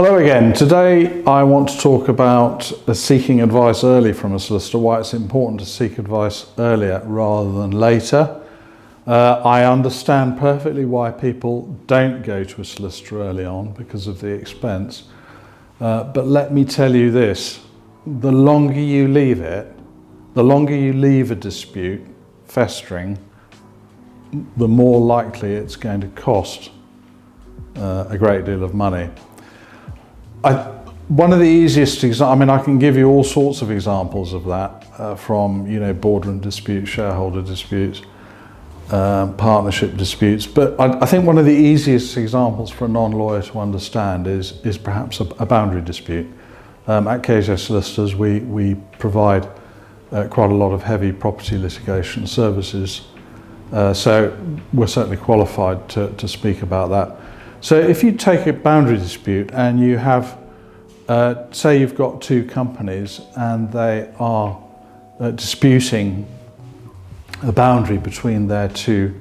Hello again. Today I want to talk about seeking advice early from a solicitor, why it's important to seek advice earlier rather than later. I understand perfectly why people don't go to a solicitor early on because of the expense. But let me tell you this, the longer you leave it, the longer you leave a dispute festering, the more likely it's going to cost a great deal of money. One of the easiest examples, I mean, I can give you all sorts of examples of that from, boardroom disputes, shareholder disputes, partnership disputes. But I think one of the easiest examples for a non-lawyer to understand is perhaps a boundary dispute. At Cato Solicitors, we provide quite a lot of heavy property litigation services. So we're certainly qualified to speak about that. So if you take a boundary dispute and you have, say you've got two companies and they are disputing a boundary between their two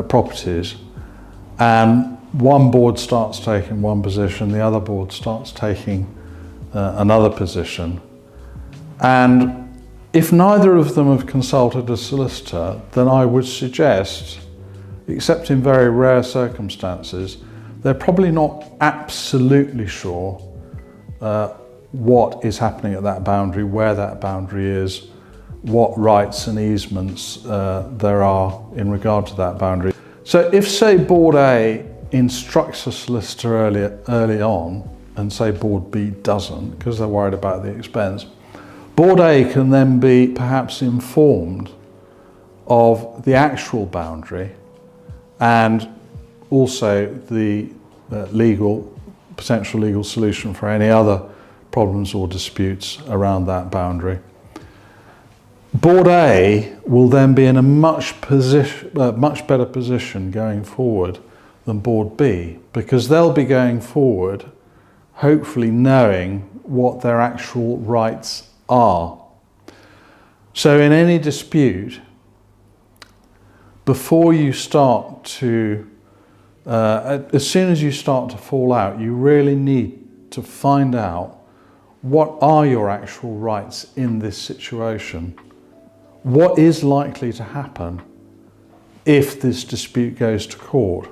properties, and one board starts taking one position, the other board starts taking another position, and if neither of them have consulted a solicitor, then I would suggest, except in very rare circumstances, they're probably not absolutely sure what is happening at that boundary, where that boundary is, what rights and easements there are in regard to that boundary. So if, say, Board A instructs a solicitor early on, and say Board B doesn't, because they're worried about the expense, Board A can then be perhaps informed of the actual boundary and also the potential legal solution for any other problems or disputes around that boundary. Board A will then be in a much better position going forward than Board B, because they'll be going forward hopefully knowing what their actual rights are. So in any dispute, before you start to as soon as you start to fall out, you really need to find out what are your actual rights in this situation. What is likely to happen if this dispute goes to court?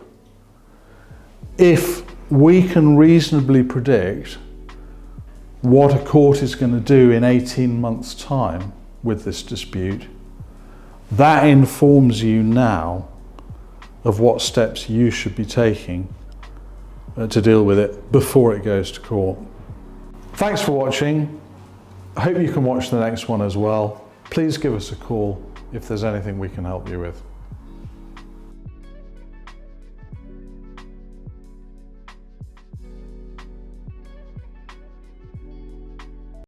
If we can reasonably predict what a court is going to do in 18 months' time with this dispute, that informs you now of what steps you should be taking to deal with it before it goes to court. Thanks for watching. I hope you can watch the next one as well. Please give us a call if there's anything we can help you with.